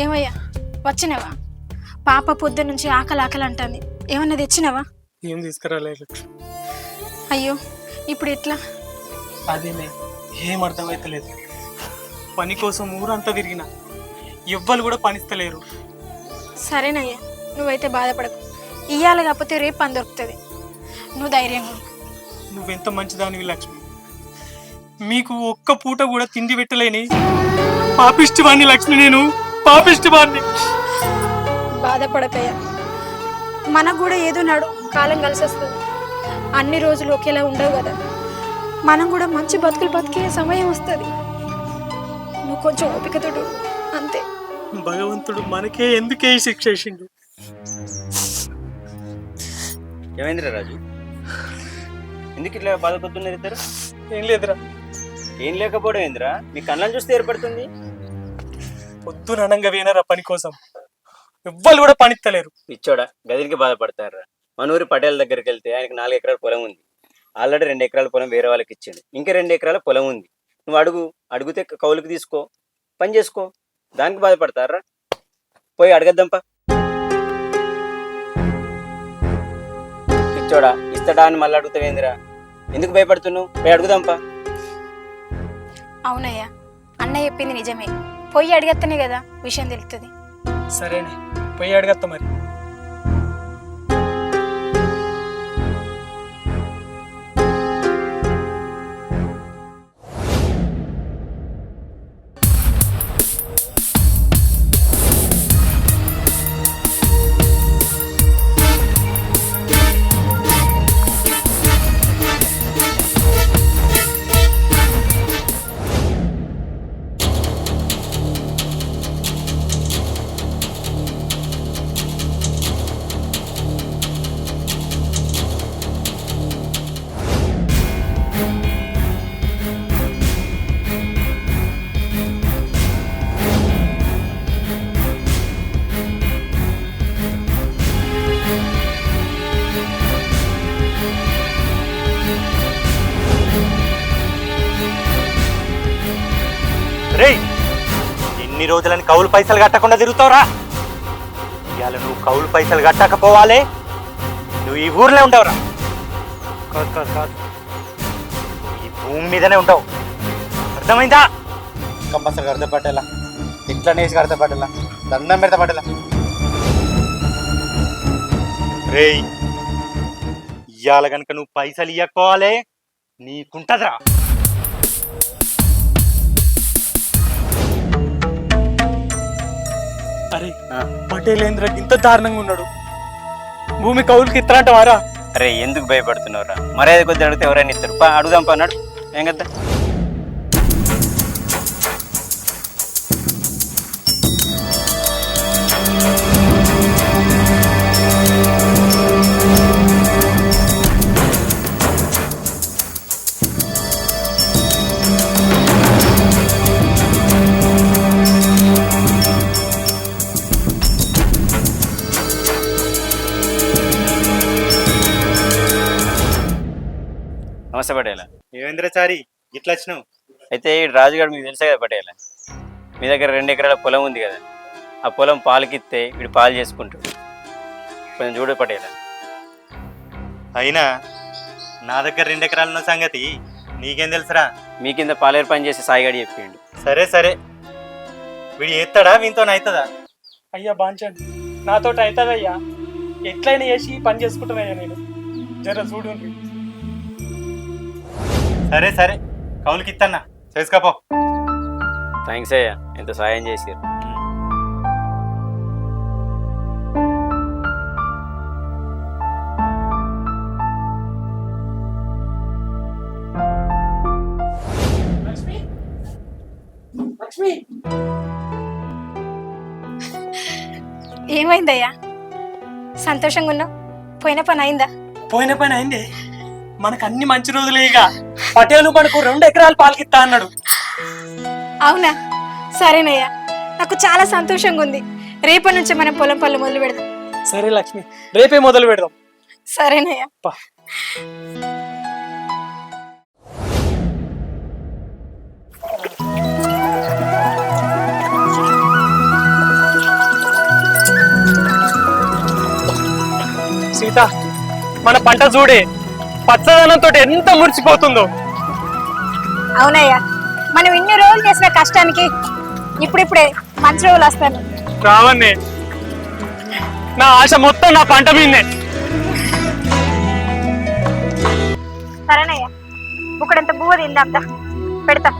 ఏమయ్యా వచ్చినవా? పాప పొద్దు నుంచి ఆకలి ఆకలి అంటుంది. ఏమన్నా తెచ్చినవా? ఏం తీసుకురాలేదు. అయ్యో ఇప్పుడు ఎట్లా? అదేలే, ఏం అర్థమైతలేదు. పని కోసం ఊరంతా తిరిగిన ఎవ్వరు కూడా పనిస్తలేరు. సరేనయ్యా, నువ్వైతే బాధపడకు. ఇయ్యాలి కాకపోతే రేపు పని దొరుకుతుంది. నువ్వు ధైర్యంగా ఉండు. నువ్వెంత మంచిదానివి లక్ష్మి. మీకు ఒక్క పూట కూడా తిండి పెట్టలేని పాపిష్టివాణ్ణి లక్ష్మి, నేను పాపిష్టివాణ్ణి. బాధపడకయ్యా, మనకు కూడా ఏదో నాడు కాలం కలిసి వస్తుంది. అన్ని రోజులు ఒకేలా ఉండవు కదా. మనం కూడా మంచి బతుకులు బతికే సమయం వస్తుంది. నువ్వు కొంచెం ఓపికతోడు అంతే. భగవంతుడు మనకే ఎందుకే ఈ శిక్ష వేసిండు? ఏమైందిరా రాజు, ఎందుకు ఇట్లా బాధపడుతున్నారు ఇద్దరు? ఏం లేదురా. ఏం లేకపోవడం ఏందిరా? మీ కళ్ళని చూస్తే ఏర్పడుతుంది. పొద్దున అనంగా వేనరా పని కోసం, ఎవ్వరు కూడా పనిస్తలేరు. పిచ్చోడా, గదిలికి బాధపడతారా? మన ఊరి పటేల్ దగ్గరికి వెళ్తే ఆయనకి 4 ఎకరాల పొలం ఉంది. ఆల్రెడీ 2 ఎకరాల పొలం వేరే వాళ్ళకి ఇచ్చింది. ఇంకా 2 ఎకరాల పొలం ఉంది. నువ్వు అడిగితే కౌలుకి తీసుకో, పని చేసుకో. దానికి బాధపడతారా? పోయి అడగద్దాంపా. పిచ్చోడా, ఇస్తాడా అని మళ్ళీ అడుగుతావేందిరా? ఎందుకు భయపడుతున్నావు? పోయి అడుగుదాంపా. అవునయ్యా, అన్న చెప్పింది నిజమే. పోయి అడిగేస్తేనే కదా విషయం తెలుస్తుంది. సరేనే, పోయి అడగత్తా మరి. ఇన్ని రోజులని కౌలు పైసలు కట్టకుండా తిరుగుతావురా? ఇవాళ నువ్వు కౌలు పైసలు కట్టకపోవాలి, నువ్వు ఈ ఊర్లో ఉండవురా. కాదు కాదు కాదు, ఈ భూమి మీదనే ఉండవు. అర్థమైందా? కంపల్సరీ అర్థం పట్టేలా, ఇట్లా నేసి అర్థం పట్టేలా, దండం పెడతా పట్టేలా. రేయ్, ఇవాళ కనుక నువ్వు పైసలు ఇవ్వకోవాలి, నీకుంటదిరా. అరే పటేలేంద్ర ఇంత దారుణంగా ఉన్నాడు. భూమి కౌలుకి ఇస్తారంట వారా? అరే ఎందుకు భయపడుతున్నావురా? మర్యాద కొద్ది అడిగితే ఎవరైనా ఇస్తారు. అడుగుదాంపా అన్నాడు. ఏం కదా? నమస్తే పటేల. ఏవేంద్రచారి ఇట్లా వచ్చినావు? అయితే ఈ రాజుగారు మీకు తెలుసా కదా పటేల, మీ దగ్గర 2 ఎకరాల పొలం ఉంది కదా. ఆ పొలం పాలకిస్తే వీడు పాలు చేసుకుంటాడు. కొంచెం చూడు పటేల. అయినా నా దగ్గర 2 ఎకరాలు ఉన్న సంగతి నీకేం తెలుసురా? మీ కింద పాలేరు పని చేసి సాయిగాడి చెప్పిండు. సరే సరే, వీడు ఎత్తాడా వీనితో అవుతుందా? అయ్యా బాంచండి, నాతోటి అవుతుందయ్యా. ఎట్లయినా చేసి పని చేసుకుంటానయ్యా నేను. జర చూడు. సరే సరే, కౌలుకి ఇత్తన్నా, చేసుకోపో. థ్యాంక్స్ అయ్యా, ఎంత సాయం చేసారు. ఏమైందయ్యా? సంతోషంగా ఉన్నావు? పోయిన పని అయిందా? పోయిన పని అయింది. మనకు అన్ని మంచి రోజులే. ఇక పటేలు మనకు 2 ఎకరాలు పాలకిస్తా అన్నాడు. అవునా? సరేనయ్యా, నాకు చాలా సంతోషంగా ఉంది. రేపటి నుంచి మనం పొలం పనులు మొదలు పెడదాం. సరే లక్ష్మి, రేపే మొదలు పెడదాం. సరేనయ్యా. ఛా, మన పంట చూడే పచ్చదనంతో ఎంత మురిసిపోతుందో. అవునయ్యా, మనం ఇన్ని రోజులు చేసిన కష్టానికి ఇప్పుడిప్పుడే మంచి రోజులు వస్తాను. రావన్నే, నా ఆశ మొత్తం నా పంట మీదనే. సరేనయ్యా, ఒకడంత బువ్వ తిందాందా, పెడతా.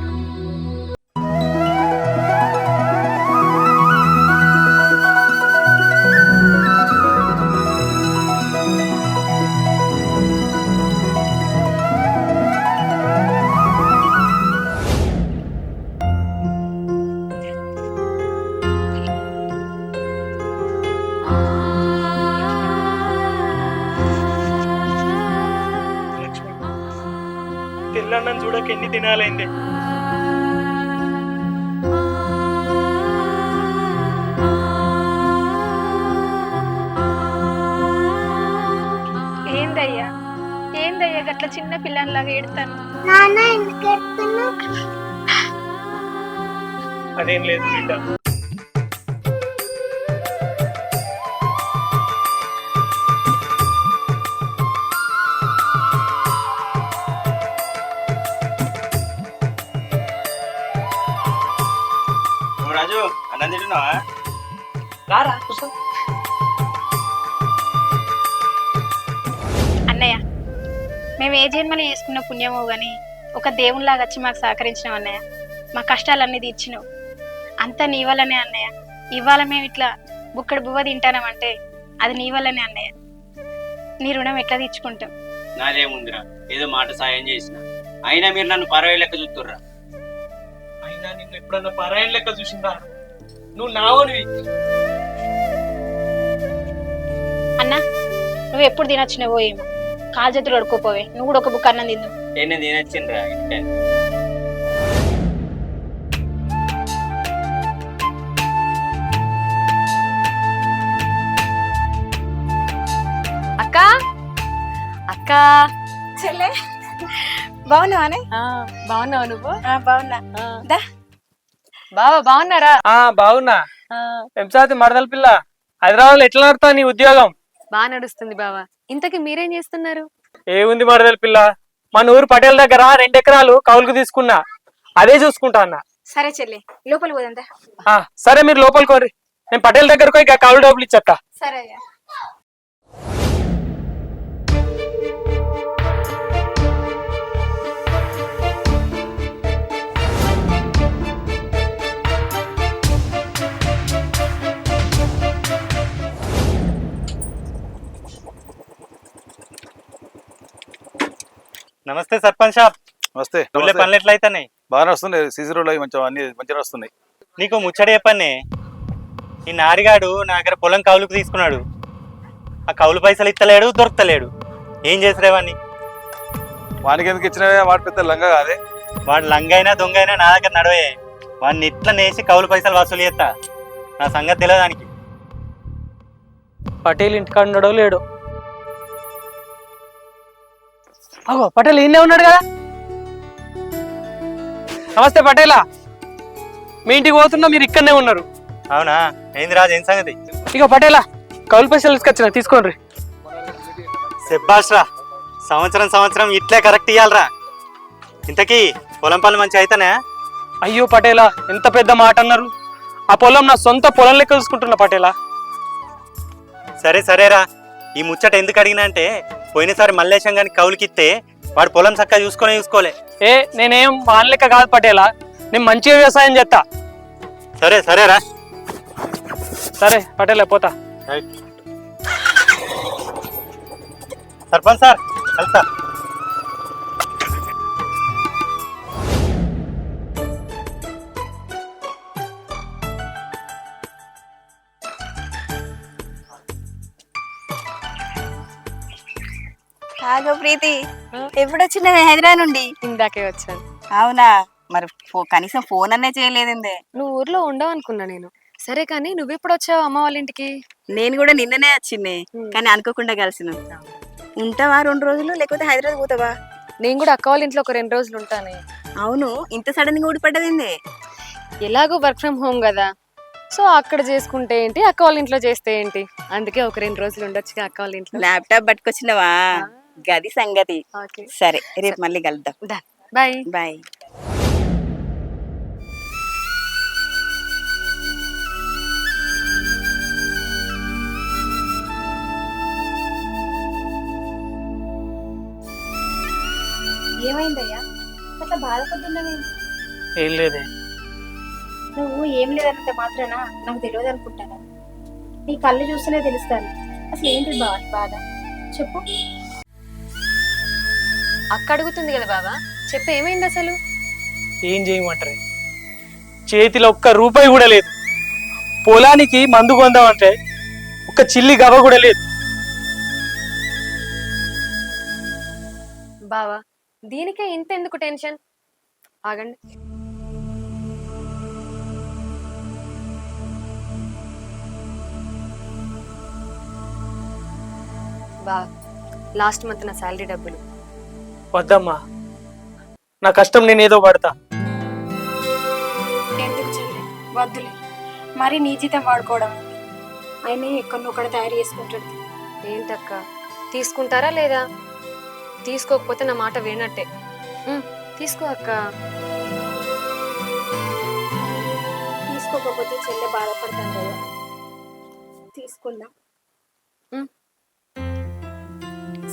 లక్ష్మి, తెల్లన్నం చూడక ఎన్ని దినాలైంది. ఏందయ్యా ఏందయ్యా గట్ల చిన్న పిల్లలాగా ఏడుతాను? అదేం లేదు బిడ్డ. రాజు అన్నం తింటున్నావా? అన్నయ్య, మేము ఏ జన్మలో చేసుకున్న పుణ్యమో గాని ఒక దేవునిలాగా వచ్చి మాకు సహకరించినావు అన్నయ్య. మా కష్టాలన్నీ తీర్చినావు, అంతా నీ వల్లనే అన్నయ్య. ఇవాళ మేము ఇట్లా బుక్కడి బువ్వ తింటానామంటే అది నీ వల్లనే అన్నయ్య. నీ రుణం ఎట్లా తీర్చుకుంటాం? నాదేముందిరా, ఏదో మాట సాయం చేసిన, అయినా మీరు నన్ను పరవాయి లెక్క చూస్తుర్రా. అయినా నిన్ను ఎప్పుడన్నా పరాయణ లెక్క చూసిందా? నువ్వు నావనివి. అన్న, నువ్వు ఎప్పుడు తినొచ్చినావో ఏమో, కాలు చేతులు అడుకోపోవే. నువ్వు కూడా ఒక బుక్ అన్నం తిందు. నేను తినొచ్చిండ్రా ఇంటికి. అక్క అక్క చెల్లె, బాగున్నావానే? బాగున్నావు నువ్వు? బాగున్నా. దా. బావా బాగున్నారా? బాగున్నా. ఎంసాతి మరదల పిల్ల, హైదరాబాద్ లో ఎట్లా నడుతా నీ ఉద్యోగం? బాగా నడుస్తుంది బావా. ఇంతకీ మీరేం చేస్తున్నారు? ఏముంది మరదల పిల్ల, మన ఊరు పటేల్ దగ్గర 2 ఎకరాలు కౌలుకు తీసుకున్నా, అదే చూసుకుంటా అన్న. సరే చెల్లె, లోపల పోదంతా. సరే మీరు లోపలికి కోరి, నేను పటేల్ దగ్గరకు ఇక కౌలు డబ్బులు ఇచ్చక్క. సరే అయ్యా. నమస్తే సర్పంచ్ సాబ్. వస్తే ఊళ్ళో పనులు ఎట్లయితున్నాయి? బాగా వస్తున్నాయి, సీసీ రోడ్లు అవి మంచిగా అన్ని మంచిగా వస్తున్నాయి. నీకు ముచ్చట చెప్పన్నే, ఈ నారిగాడు నా దగ్గర పొలం కౌలుకు తీసుకున్నాడు. ఆ కౌలు పైసలు ఇస్తలేడు, దొరకలేడు. ఏం చేసిరేవాడిని? వానికి ఎందుకు ఇచ్చినవే, వాడి పెద్ద లంగా కాదే. వాడు లంగైనా దొంగైనా నా దగ్గర నడవే. వాడిని ఇట్లా నేసి కౌలు పైసలు వసూలు చేస్తా. నా సంగతి తెలియదు దానికి. పటేల్ ఇంటికాడ ఉన్నాడో లేడు. అగో పటేల్ ఈయనే ఉన్నాడు కదా. నమస్తే పటేలా, మీ ఇంటికి పోతున్నా, మీరు ఇక్కడనే ఉన్నారు. అవునా? ఏంది రాజు, ఏం సంగతి? ఇక పటేలా, కౌలు పైసలు తీసుకొచ్చిన, తీసుకోండి. శబ్బాష్రా, సంవత్సరం ఇట్లే కరెక్ట్ ఇయ్యాలరా. ఇంతకీ పొలం పనులు మంచిగా అయితేనే? అయ్యో పటేలా, ఎంత పెద్ద మాట అన్నారు. ఆ పొలం నా సొంత పొలం లెక్క చూసుకుంటున్నా పటేలా. సరేరా, ఈ ముచ్చట ఎందుకు అడిగినా అంటే, పోయినసారి మల్లేశం గారికి కౌలుకిస్తే వాడు పొలం చక్కగా చూసుకోలే. నేనేం వాన్ లెక్క కాదు పటేలా, నేను మంచిగా వ్యవసాయం చేస్తా. సరేరా. సరే పటేలా, పోతా. సర్పంచ్ సార్, వెళ్తా. కాగో ప్రీతి, ఎప్పుడు వచ్చినావే హైదరాబాద్ నుండి? ఇందాకే వచ్చాను. అవునా, మరి కనీసం ఫోన్ అనే చేయలేదండి. నువ్వు ఊర్లో ఉండవు అనుకున్నా నేను. సరే కానీ నువ్వెప్పుడు వచ్చావు అమ్మ వాళ్ళ ఇంటికి? నేను కూడా నిన్ననే వచ్చింది, కానీ అనుకోకుండా కలిసిన. ఉంటావా 2 రోజులు, లేకపోతే హైదరాబాద్ పోతావా? నేను కూడా అక్క వాళ్ళ ఇంట్లో ఒక 2 రోజులు ఉంటాను. అవును, ఇంత సడన్ గా ఊడిపడ్డదింది. ఎలాగో వర్క్ ఫ్రమ్ హోమ్ కదా, సో అక్కడ చేసుకుంటే ఏంటి, అక్క వాళ్ళ ఇంట్లో చేస్తే ఏంటి, అందుకే ఒక 2 రోజులు ఉండొచ్చుగా అక్క వాళ్ళ ఇంట్లో. ల్యాప్టాప్ పట్టుకొచ్చినవా? గది సంగతి. ఓకే, సరే, రేపు మళ్ళీ కలుద్దాం. బాయ్. బాయ్. ఏమైందయ్యా అట్లా బాధపడుతున్నావు? ఏం లేదే. నువ్వు ఏం లేదన్నంత మాత్రాన నాకు తెలియదు అనుకుంటాను. నీ కళ్ళు చూస్తేనే తెలుస్తాను అసలు ఏంటి బాధ. చెప్పు. అక్క అడుగుతుంది కదా బావా, చెప్పు ఏమైంది అసలు? ఏం చేయమంటారు? చేతిలో ఒక్క రూపాయి కూడా లేదు. పొలానికి మందు కొందామంటే ఒక్క చిల్లి గవ కూడా లేదు. బావా దీనికే ఇంత ఎందుకు టెన్షన్? ఆగండి. బా, లాస్ట్ మంత్ నా శాలరీ డబ్బులు. వద్దమ్మా, నా కష్టం నేను ఏదో పడతా. ఎందుకు చెల్లి, వద్దులే. మరి నీ జీతం వాడుకోవడం ఆయన ఎక్కడొక్కడ తయారు చేసుకుంటాడు. ఏంటక్క, తీసుకుంటారా లేదా? తీసుకోకపోతే నా మాట వినట్టే. తీసుకో అక్క. తీసుకోకపోతే చెల్లె బాధపడతాను కదా. తీసుకుందాం.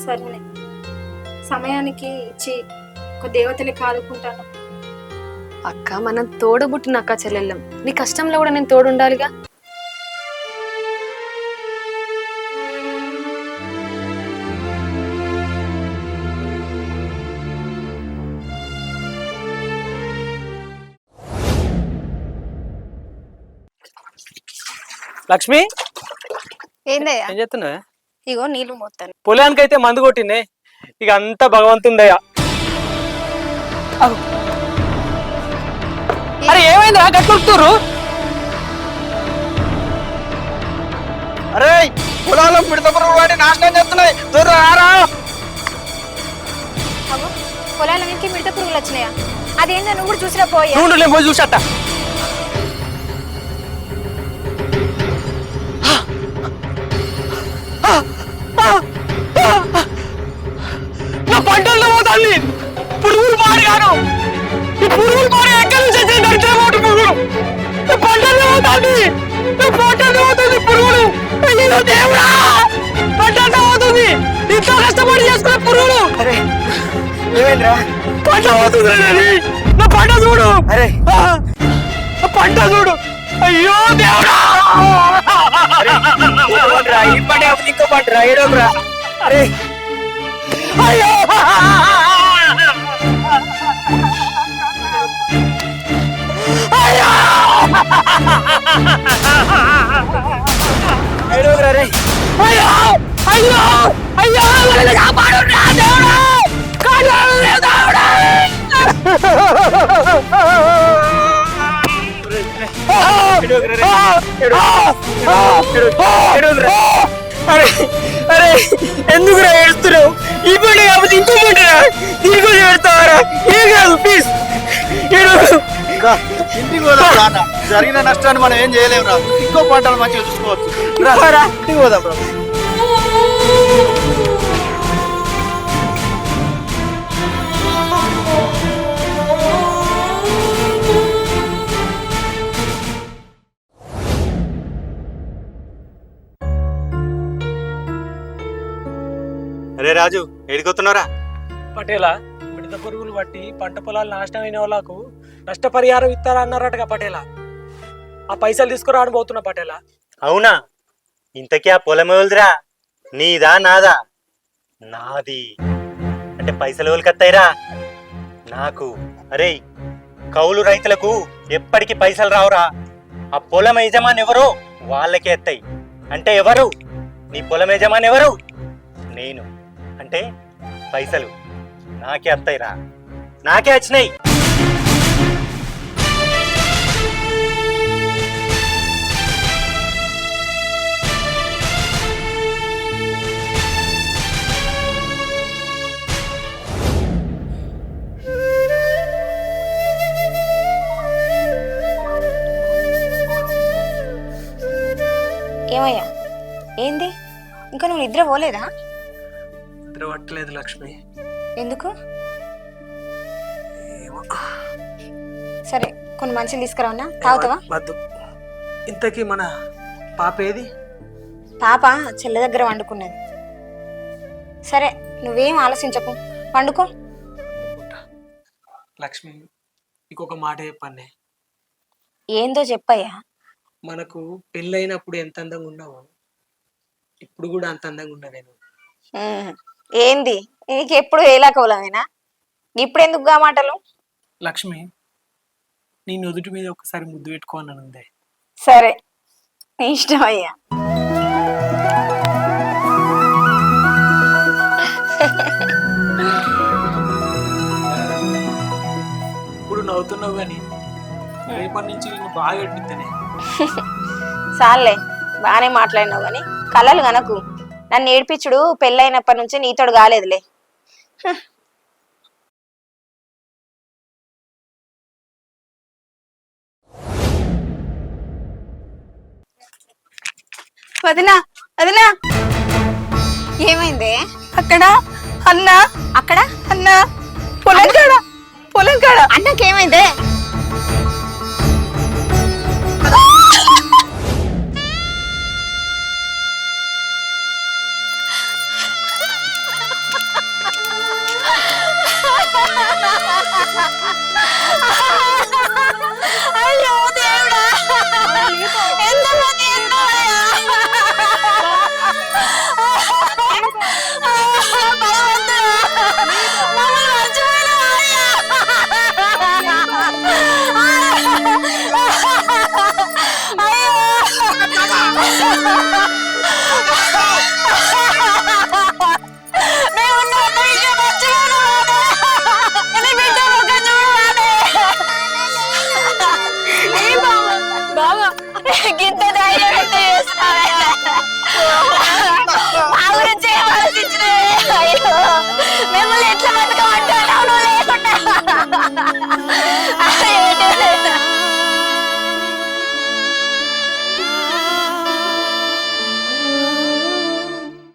సరేనే, సమయానికి ఇచ్చి ఒక దేవతలే కాదుకుంటాను. అక్క మనం తోడబుట్టిన అక్క చెల్లెళ్ళం, నీ కష్టంలో కూడా నేను తోడు ఉండాలిగా. లక్ష్మి, ఏందయ్యా? ఏం చేస్తున్నావే? ఇగో నీళ్ళు మోస్తాను. పొలానికి అయితే మందు కొట్టిందే, ఇక అంతా భగవంతుందయ్యా. అరే ఏమైందిరా గట్టుకుతురు? అరే పొలాల్లో మిడత పురుగులు వాటి నాశనం చేస్తున్నాయి. దూరం రారా. అగో పొలాల వెనక్కి మిడత పురుగులు వచ్చినాయా? అదేందో నువ్వు కూడా చూసినా పోయా? నుండు నేను పోయి చూసట. నా పంటల్లో పోతాంది పురుగులు మారిగాను. ఈ పురుగులు మారి ఎక్కడి నుంచి వచ్చింది? దరిద్రమైన పురుగులు నా పంటల్లో పోతాంది. నా పంటల్లో పోతుంది పురుగులు. అయ్యో దేవుడా, పంటల్లో పోతుంది. ఇంట్లో కష్టపడి చేసుకునే పురుగులు. అరే ఏమైందిరా? పంట పోతుంది. నా పంట చూడు. అరే పంట చూడు. అయ్యో దేవుడా. ఈ పంట ఇంకో పంట రా. ఏడోరా. అరే అయ్యో ఏడోరా. రే అయ్యో అయ్యో అయ్యో నన్ను కాపాడురా దేవుడా. కాపాడు దేవుడా. అరే అరే ఎందుకురా ఏడుస్తున్నావు? ఈ పంట కాకపోతే ఇంకో పంటరా? దీనికోసం ఏడుస్తావారా? ఏం కాదు ప్లీజ్ ఏడవకు. ఇంకా ఇంటికి పోదాం రా అన్న. జరిగిన నష్టాన్ని మనం ఏం చేయలేము రా. ఇంకో పంటలు మంచిగా చూసుకోవచ్చు. రా ఇంటికి పోదాం రా. అరే రాజు, ఏడికొస్తున్నారా? పటేలా, మిడత పురుగులు బట్టి పంట పొలాలు నాశనం అయిన వాళ్ళకు నష్టపరిహారం ఇస్తారా అన్నారటగా పటేలా. ఆ పైసలు తీసుకురాని పోతున్నా పటేలా. అవునా? ఇంతకీ ఆ పొలం ఎవరిదిరా? నీదా నాదా? నాది. అంటే పైసలు ఎవరికి వస్తాయిరా? నాకు. అరే కౌలు రైతులకు ఎప్పటికీ పైసలు రావురా. ఆ పొలం యజమాని ఎవరో వాళ్ళకే వస్తాయి. అంటే ఎవరు? నీ పొలం యజమాని ఎవరు? నేను. అంటే పైసలు నాకే వస్తాయిరా. నాకే వచ్చినాయి. ఏంది ఇంకా నువ్వు నిద్ర పోలేదా? నిద్ర పట్టలేదు లక్ష్మి. ఎందుకు? ఏమో. సరే కొన్ని మంచిలు తీసుకురావన్నా, తాగుతావా? వద్దు. ఇంతకీ మన పాప ఏది? పాప చెల్లె దగ్గర వండుకున్నది. సరే నువ్వేం ఆలోచించకు, వండుకో. లక్ష్మి, ఇంకొక మాట చెప్పండి. ఏందో చెప్పయ్యా. మనకు పెళ్ళైనప్పుడు ఎంత అందంగా ఉన్నావో ఇప్పుడు కూడా అంత అందంగా ఉన్నా నేను. ఏంది నీకు ఎప్పుడు ఏలాకోలమేనా? ఇప్పుడు ఎందుకు గా మాటలు? లక్ష్మి, నీ నుదుటి మీద ఒకసారి ముద్దు పెట్టుకోవాలని ఉంది. సరే నీ ఇష్టం అయ్యా. ఇప్పుడు నవ్వుతున్నావు కానీ రేపటి నుంచి నిన్ను బాగా ఏడిపిస్తానే. చాలే బాగానే మాట్లాడినావు కానీ కలలు గనకు. నన్ను ఏడిపించుడు పెళ్ళైనప్పటి నుంచి నీతోడు కాలేదులే. వదినా వదినా, ఏమైంది? అక్కడ అన్న, అక్కడ అన్న పొలం కాడ, పొలం కాడ అన్నకేమైందే? అయ్యో దేవుడా, ఎంతమంది ఉన్నారయ్యా? భగవంతుడా, మమ్మల్ని మర్చిపోయినావయ్యా. మేము ఉన్న విషయం మర్చిపోయినావానే? నీ బిడ్డ ముఖం చూడవానే? బాబా గింత ధైర్యం ఎంత చేస్తావే?